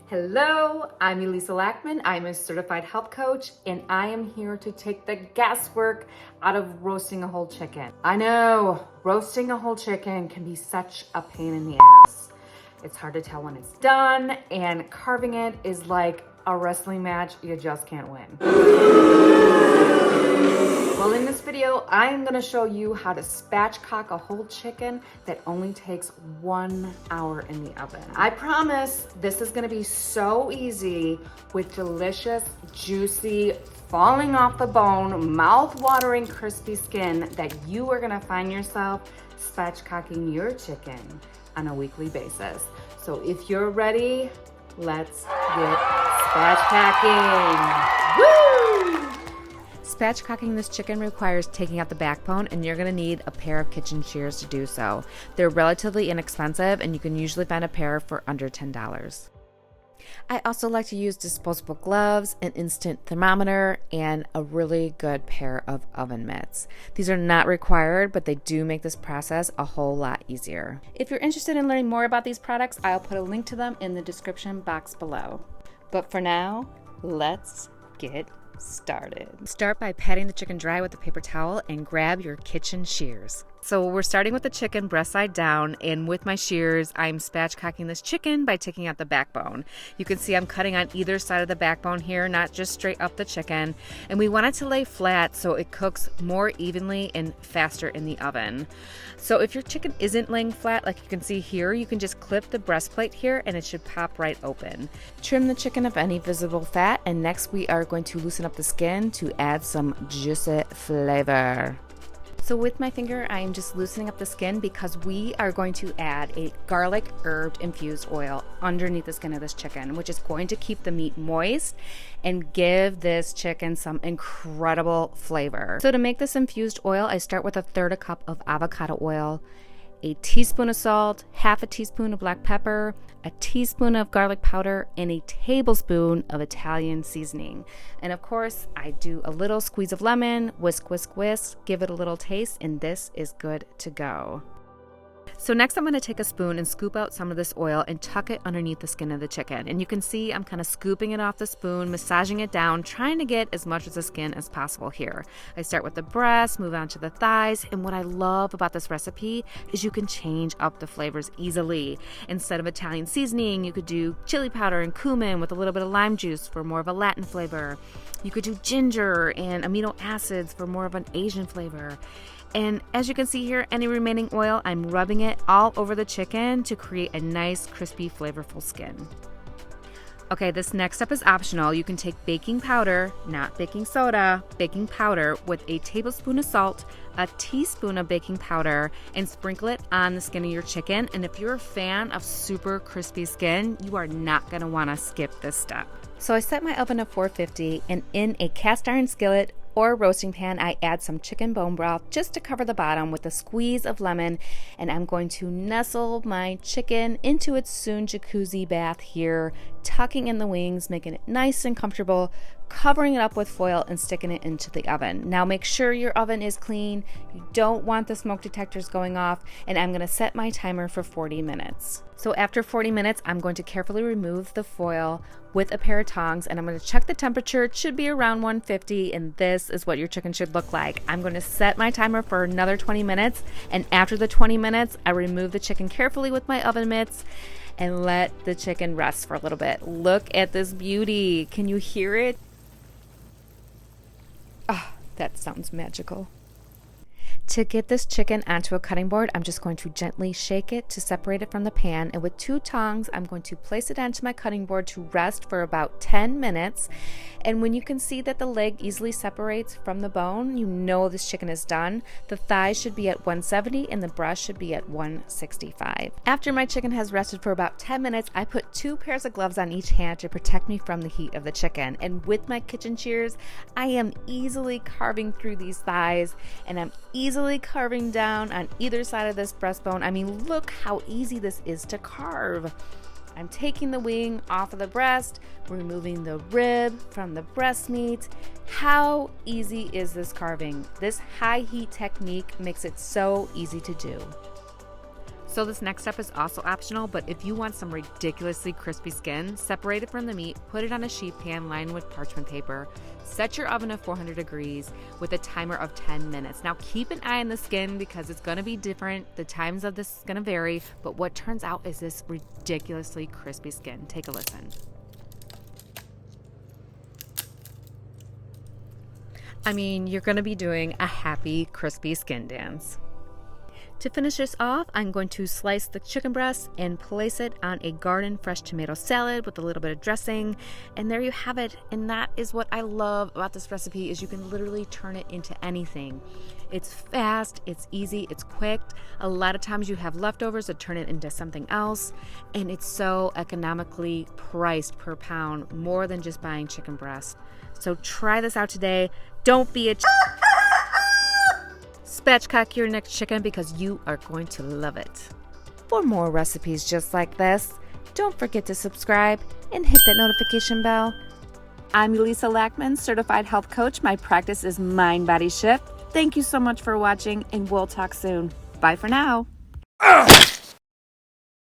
Hello, I'm Elisa Lackman. I'm a certified health coach, and I am here to take the guesswork out of roasting a whole chicken. I know, roasting a whole chicken can be such a pain in the ass. It's hard to tell when it's done, and carving it is like a wrestling match you just can't win. Well, in this video, I'm gonna show you how to spatchcock a whole chicken that only takes 1 hour in the oven. I promise this is gonna be so easy with delicious, juicy, falling off the bone, mouth-watering, crispy skin that you are gonna find yourself spatchcocking your chicken on a weekly basis. So if you're ready, let's get spatchcocking. Woo! Spatchcocking this chicken requires taking out the backbone, and you're going to need a pair of kitchen shears to do so. They're relatively inexpensive, and you can usually find a pair for under $10. I also like to use disposable gloves, an instant thermometer, and a really good pair of oven mitts. These are not required, but they do make this process a whole lot easier. If you're interested in learning more about these products, I'll put a link to them in the description box below. But for now, let's get started. Start by patting the chicken dry with a paper towel and grab your kitchen shears. So we're starting with the chicken breast side down, and with my shears, I'm spatchcocking this chicken by taking out the backbone. You can see I'm cutting on either side of the backbone here, not just straight up the chicken. And we want it to lay flat so it cooks more evenly and faster in the oven. So if your chicken isn't laying flat, like you can see here, you can just clip the breastplate here and it should pop right open. Trim the chicken of any visible fat, and next we are going to loosen up the skin to add some juicy flavor. So with my finger, I am just loosening up the skin because we are going to add a garlic herb infused oil underneath the skin of this chicken, which is going to keep the meat moist and give this chicken some incredible flavor. So to make this infused oil, I start with 1/3 cup of avocado oil, a teaspoon of salt, 1/2 teaspoon of black pepper, a teaspoon of garlic powder, and a tablespoon of Italian seasoning. And of course, I do a little squeeze of lemon, whisk, whisk, whisk, give it a little taste, and this is good to go. So next I'm going to take a spoon and scoop out some of this oil and tuck it underneath the skin of the chicken. And you can see I'm kind of scooping it off the spoon, massaging it down, trying to get as much of the skin as possible here. I start with the breast, move on to the thighs, and what I love about this recipe is you can change up the flavors easily. Instead of Italian seasoning, you could do chili powder and cumin with a little bit of lime juice for more of a Latin flavor. You could do ginger and amino acids for more of an Asian flavor. And as you can see here, any remaining oil, I'm rubbing it all over the chicken to create a nice, crispy, flavorful skin. Okay, this next step is optional. You can take baking powder, not baking soda, baking powder with a tablespoon of salt, a teaspoon of baking powder, and sprinkle it on the skin of your chicken. And if you're a fan of super crispy skin, you are not gonna wanna skip this step. So I set my oven at 450, and in a cast iron skillet or roasting pan, I add some chicken bone broth just to cover the bottom with a squeeze of lemon, and I'm going to nestle my chicken into its soon jacuzzi bath here, tucking in the wings, making it nice and comfortable, covering it up with foil and sticking it into the oven. Now make sure your oven is clean. You don't want the smoke detectors going off, and I'm gonna set my timer for 40 minutes. So after 40 minutes, I'm going to carefully remove the foil with a pair of tongs, and I'm going to check the temperature. It should be around 150, and this is what your chicken should look like. I'm going to set my timer for another 20 minutes, and after the 20 minutes, I remove the chicken carefully with my oven mitts and let the chicken rest for a little bit. Look at this beauty. Can you hear it? Ah, that sounds magical. To get this chicken onto a cutting board, I'm just going to gently shake it to separate it from the pan, and with 2 tongs, I'm going to place it onto my cutting board to rest for about 10 minutes. And when you can see that the leg easily separates from the bone, you know this chicken is done. The thighs should be at 170 and the breast should be at 165. After my chicken has rested for about 10 minutes, I put 2 pairs of gloves on each hand to protect me from the heat of the chicken. And with my kitchen shears, I am easily carving through these thighs, and I'm easily carving down on either side of this breastbone. I mean, look how easy this is to carve. I'm taking the wing off of the breast, removing the rib from the breast meat. How easy is this carving? This high heat technique makes it so easy to do. So this next step is also optional, but if you want some ridiculously crispy skin, separate it from the meat, put it on a sheet pan lined with parchment paper, set your oven to 400 degrees with a timer of 10 minutes. Now keep an eye on the skin because it's going to be different. The times of this is going to vary, but what turns out is this ridiculously crispy skin. Take a listen. I mean, you're going to be doing a happy, crispy skin dance. To finish this off, I'm going to slice the chicken breast and place it on a garden fresh tomato salad with a little bit of dressing. And there you have it. And that is what I love about this recipe is you can literally turn it into anything. It's fast, it's easy, it's quick. A lot of times you have leftovers to turn it into something else. And it's so economically priced per pound, more than just buying chicken breast. So try this out today. Don't be a spatchcock your next chicken because you are going to love it. For more recipes just like this, don't forget to subscribe and hit that notification bell. I'm Elisa Lackman, certified health coach. My practice is Mind Body Shift. Thank you so much for watching, and we'll talk soon. Bye for now.